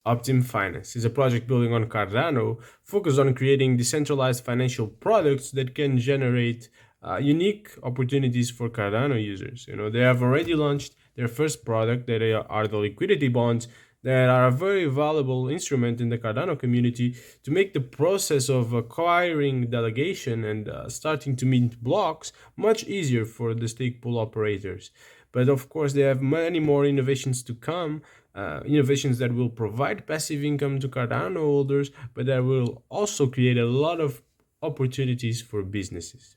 Optim Finance is a project building on Cardano focused on creating decentralized financial products that can generate unique opportunities for Cardano users. They have already launched their first product that are the Liquidity Bonds that are a very valuable instrument in the Cardano community to make the process of acquiring delegation and starting to mint blocks much easier for the stake pool operators. But of course, they have many more innovations to come, innovations that will provide passive income to Cardano holders, but that will also create a lot of opportunities for businesses.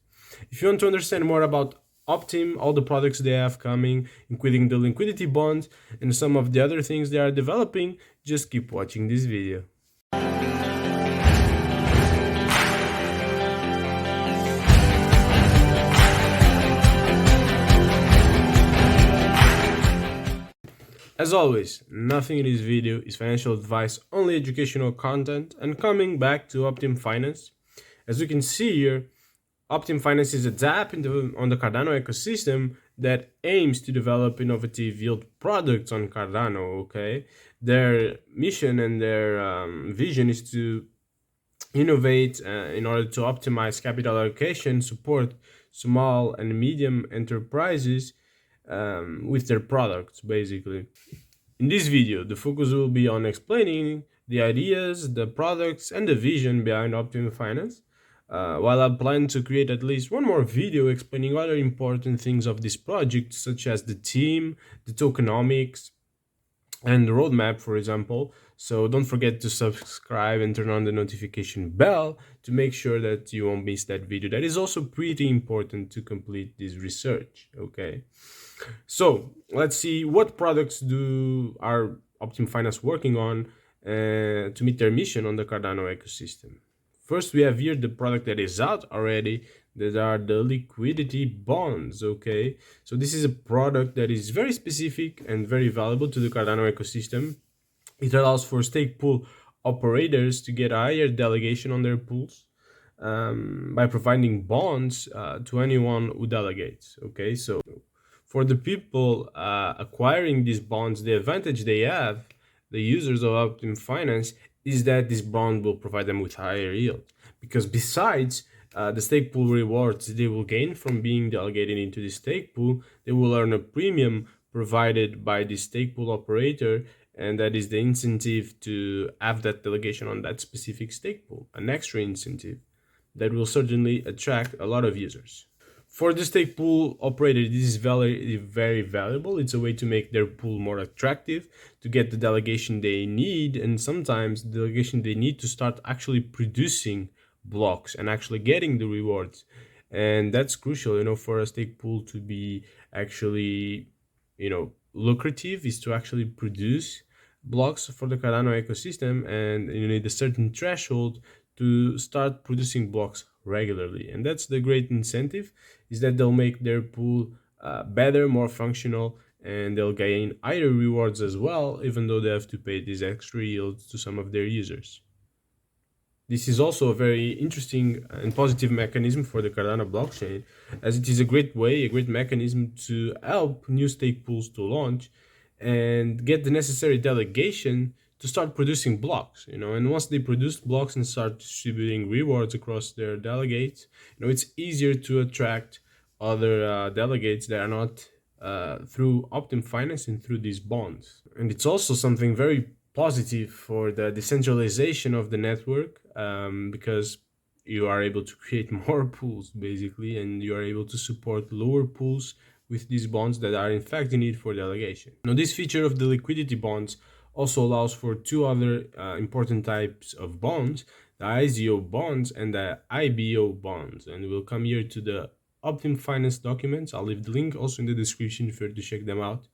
If you want to understand more about Optim, all the products they have coming, including the liquidity bonds and some of the other things they are developing, just keep watching this video. As always, nothing in this video is financial advice, only educational content. And coming back to Optim Finance, as you can see here, Optim Finance is a dApp on the Cardano ecosystem that aims to develop innovative yield products on Cardano, okay? Their mission and their vision is to innovate in order to optimize capital allocation, support small and medium enterprises with their products, basically. In this video, the focus will be on explaining the ideas, the products, and the vision behind Optim Finance, while I plan to create at least one more video explaining other important things of this project, such as the team, the tokenomics, and the roadmap, for example. So don't forget to subscribe and turn on the notification bell to make sure that you won't miss that video. That is also pretty important to complete this research, okay? So let's see what products do our Optim Finance working on to meet their mission on the Cardano ecosystem. First, we have here the product that is out already, that are the liquidity bonds, okay? So this is a product that is very specific and very valuable to the Cardano ecosystem. It allows for stake pool operators to get a higher delegation on their pools by providing bonds to anyone who delegates, okay? So for the people acquiring these bonds, the advantage they have, the users of Optim Finance, is that this bond will provide them with higher yield. Because besides the stake pool rewards they will gain from being delegated into the stake pool, they will earn a premium provided by the stake pool operator, and that is the incentive to have that delegation on that specific stake pool, an extra incentive that will certainly attract a lot of users. For the stake pool operator, this is very valuable. It's a way to make their pool more attractive, to get the delegation they need, and sometimes the delegation they need to start actually producing blocks and actually getting the rewards. And that's crucial, for a stake pool to be actually, lucrative, is to actually produce blocks for the Cardano ecosystem, and you need a certain threshold to start producing blocks regularly. And that's the great incentive, is that they'll make their pool better, more functional, and they'll gain higher rewards as well, even though they have to pay these extra yields to some of their users. This is also a very interesting and positive mechanism for the Cardano blockchain, as it is a great mechanism to help new stake pools to launch and get the necessary delegation to start producing blocks, and once they produce blocks and start distributing rewards across their delegates, it's easier to attract other delegates that are not through Optim Finance and through these bonds. And it's also something very positive for the decentralization of the network, because you are able to create more pools, basically, and you are able to support lower pools with these bonds that are in fact in need for delegation. Now, this feature of the liquidity bonds also allows for two other important types of bonds, the IBO bonds and the IBO bonds. And we'll come here to the Optim Finance documents. I'll leave the link also in the description if you're to check them out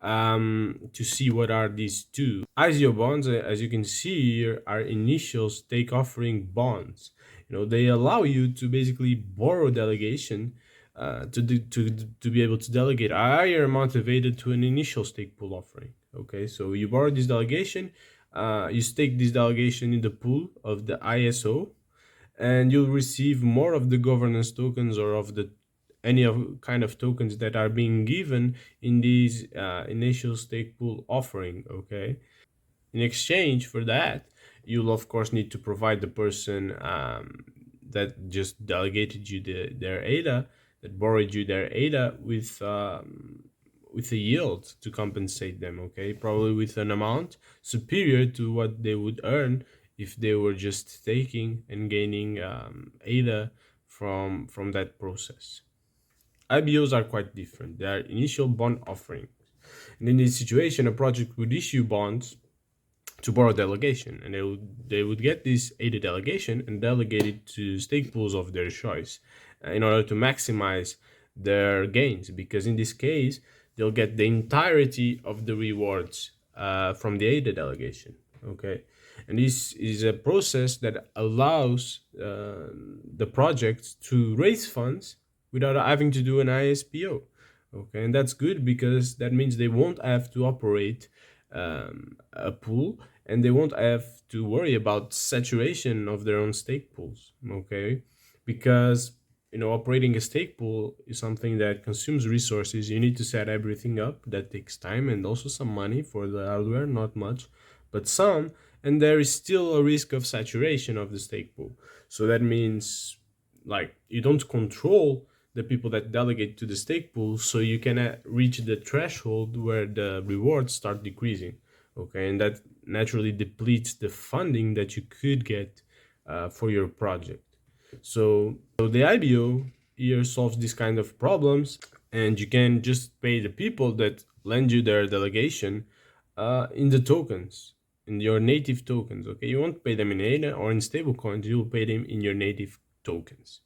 to see what are these two. IBO bonds, as you can see here, are initial stake offering bonds. They allow you to basically borrow delegation to be able to delegate a higher amount of ADA to an initial stake pool offering. Okay, so you borrow this delegation, you stake this delegation in the pool of the ISO, and you'll receive more of the governance tokens or of the any kind of tokens that are being given in these initial stake pool offering. Okay, In exchange for that, you'll of course need to provide the person that just delegated you their ADA, that borrowed you their ADA, with a yield to compensate them. Okay, probably with an amount superior to what they would earn if they were just taking and gaining ADA from that process. IBOs are quite different. They are initial bond offering. And in this situation, a project would issue bonds to borrow delegation, and they would get this aided delegation and delegate it to stake pools of their choice in order to maximize their gains, because in this case they'll get the entirety of the rewards from the aided delegation. Okay, and this is a process that allows the project to raise funds without having to do an ISPO. Okay, and that's good because that means they won't have to operate a pool, and they won't have to worry about saturation of their own stake pools. Okay, because operating a stake pool is something that consumes resources. You need to set everything up. That takes time and also some money for the hardware, not much, but some. And there is still a risk of saturation of the stake pool. So that means, like, you don't control the people that delegate to the stake pool, so you can reach the threshold where the rewards start decreasing. Okay, and that naturally depletes the funding that you could get for your project. So the IBO here solves this kind of problems, and you can just pay the people that lend you their delegation in the tokens, in your native tokens. Okay, you won't pay them in ADA or in stablecoins. You'll pay them in your native tokens.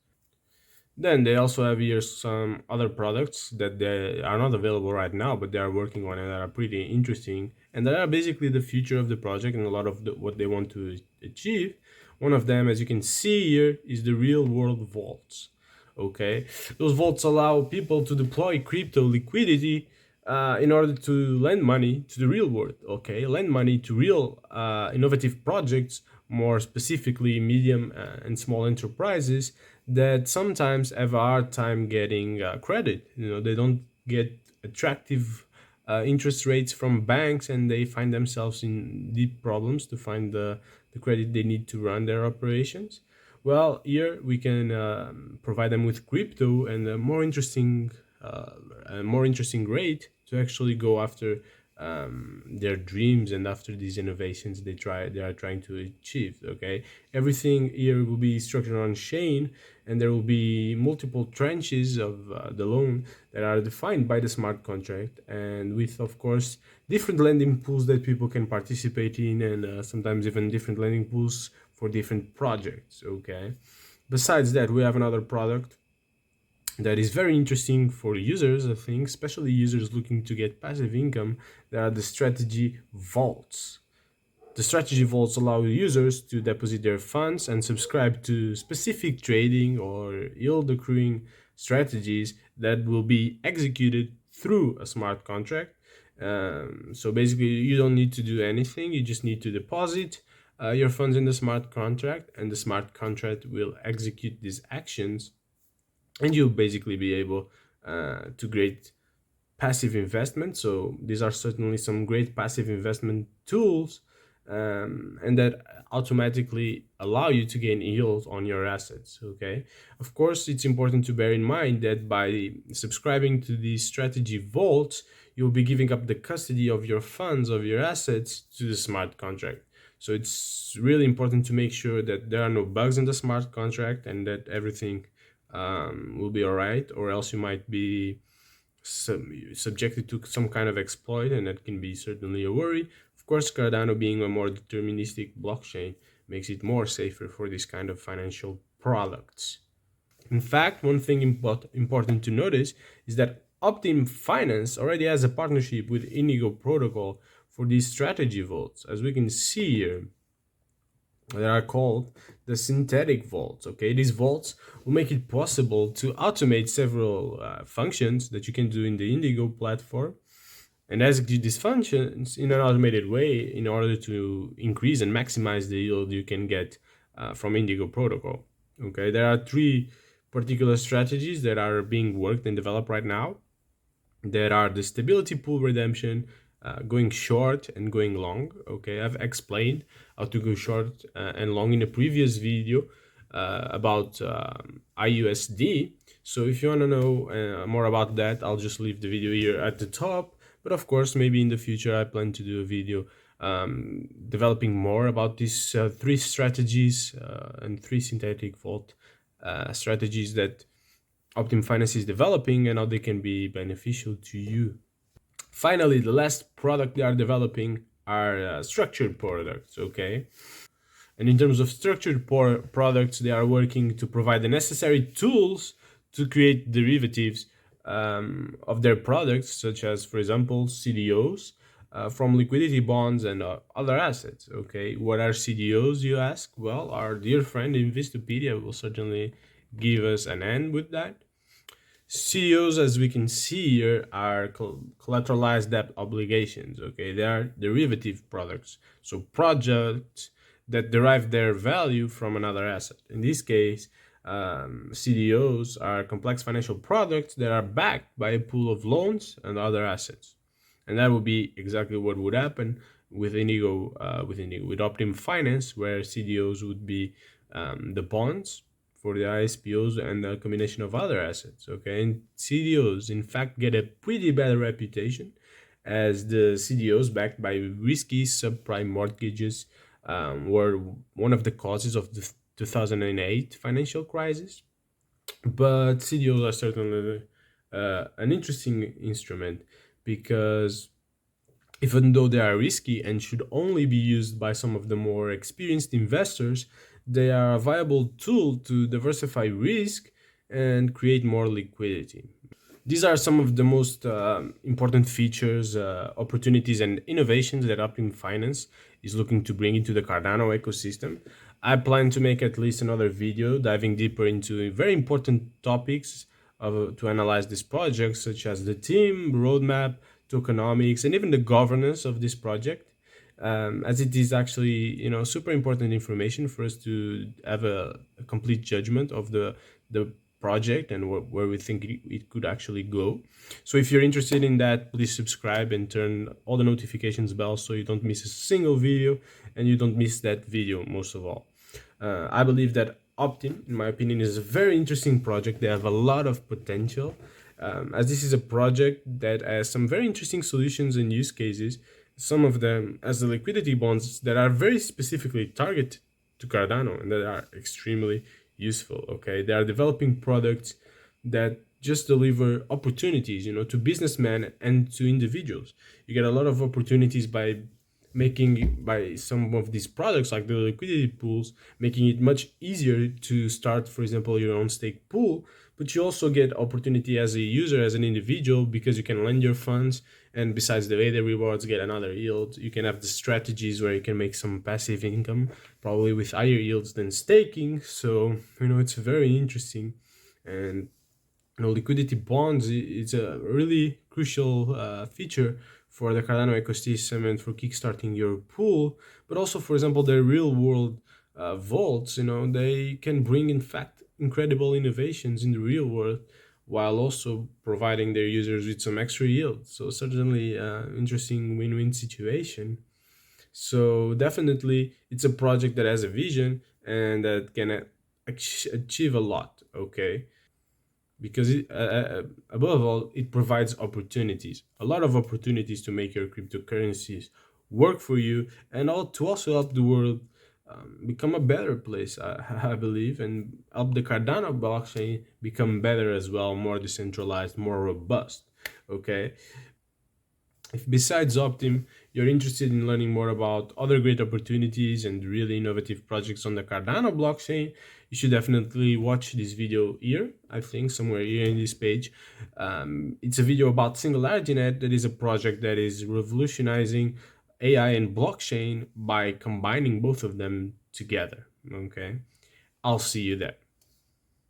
Then they also have here some other products that they are not available right now, but they are working on and that are pretty interesting, and that are basically the future of the project and a lot of what they want to achieve. One of them, as you can see here, is the real world vaults. Okay, those vaults allow people to deploy crypto liquidity in order to lend money to the real world. Okay, lend money to real innovative projects, more specifically medium and small enterprises that sometimes have a hard time getting credit. They don't get attractive interest rates from banks, and they find themselves in deep problems to find the credit they need to run their operations. Well, here we can provide them with crypto and a more interesting rate to actually go after their dreams and after these innovations they are trying to achieve. Okay, everything here will be structured on chain, and there will be multiple tranches of the loan that are defined by the smart contract, and with, of course, different lending pools that people can participate in, and sometimes even different lending pools for different projects. Okay, besides that, we have another product that is very interesting for users, I think, especially users looking to get passive income. That are the strategy vaults. The strategy vaults allow users to deposit their funds and subscribe to specific trading or yield accruing strategies that will be executed through a smart contract. So basically, you don't need to do anything. You just need to deposit your funds in the smart contract, and the smart contract will execute these actions, and you'll basically be able to create passive investment. So these are certainly some great passive investment tools, and that automatically allow you to gain yield on your assets. Okay, of course, it's important to bear in mind that by subscribing to the strategy vault, you'll be giving up the custody of your funds, of your assets, to the smart contract. So it's really important to make sure that there are no bugs in the smart contract and that everything will be all right, or else you might be subjected to some kind of exploit, and that can be certainly a worry. Of course, Cardano being a more deterministic blockchain makes it more safer for this kind of financial products. In fact, one thing important to notice is that Optim Finance already has a partnership with Indigo protocol for these strategy vaults. As we can see here, that are called the synthetic vaults. Okay, these vaults will make it possible to automate several functions that you can do in the Indigo platform and execute these functions in an automated way in order to increase and maximize the yield you can get from Indigo protocol. Okay, there are three particular strategies that are being worked and developed right now. There are the stability pool redemption, going short and going long. Okay, I've explained how to go short and long in a previous video about IUSD. So if you want to know more about that, I'll just leave the video here at the top. But of course, maybe in the future, I plan to do a video developing more about these three strategies and three synthetic vault strategies that Optim Finance is developing and how they can be beneficial to you. Finally, the last product they are developing are structured products, okay? And in terms of structured products, they are working to provide the necessary tools to create derivatives of their products, such as, for example, CDOs from liquidity bonds and other assets. Okay, what are CDOs, you ask? Well, our dear friend Investopedia will certainly give us an end with that. CDOs, as we can see here, are collateralized debt obligations. Okay, they are derivative products, so projects that derive their value from another asset. In this case, CDOs are complex financial products that are backed by a pool of loans and other assets, and that would be exactly what would happen with Indigo, with Optim Finance, where CDOs would be the bonds for the ISPOs and a combination of other assets. Okay, and CDOs in fact get a pretty bad reputation as the CDOs backed by risky subprime mortgages were one of the causes of the 2008 financial crisis. But CDOs are certainly an interesting instrument because even though they are risky and should only be used by some of the more experienced investors, they are a viable tool to diversify risk and create more liquidity. These are some of the most important features, opportunities, and innovations that Optim Finance is looking to bring into the Cardano ecosystem. I plan to make at least another video diving deeper into very important topics to analyze this project, such as the team, roadmap, tokenomics, and even the governance of this project. As it is actually, super important information for us to have a complete judgment of the project and where we think it could actually go. So if you're interested in that, please subscribe and turn all the notifications bells so you don't miss a single video and you don't miss that video most of all. I believe that Optim, in my opinion, is a very interesting project. They have a lot of potential, as this is a project that has some very interesting solutions and use cases, some of them as the liquidity bonds that are very specifically targeted to Cardano and that are extremely useful. Okay, they are developing products that just deliver opportunities, to businessmen and to individuals. You get a lot of opportunities by some of these products like the liquidity pools, making it much easier to start, for example, your own stake pool. But you also get opportunity as a user, as an individual, because you can lend your funds, and besides the ADA rewards, get another yield. You can have the strategies where you can make some passive income, probably with higher yields than staking. So it's very interesting. And liquidity bonds is a really crucial feature for the Cardano ecosystem and for kickstarting your pool, but also, for example, the real world vaults, they can bring, in fact, incredible innovations in the real world while also providing their users with some extra yield. So certainly interesting win-win situation. So definitely it's a project that has a vision and that can achieve a lot, okay? Because above all, it provides opportunities, a lot of opportunities to make your cryptocurrencies work for you and to also help the world become a better place, I believe, and help the Cardano blockchain become better as well, more decentralized, more robust. Okay, if besides Optim, you're interested in learning more about other great opportunities and really innovative projects on the Cardano blockchain, you should definitely watch this video here, I think somewhere here in this page. It's a video about SingularityNet, that is a project that is revolutionizing AI and blockchain by combining both of them together. Okay, I'll see you there.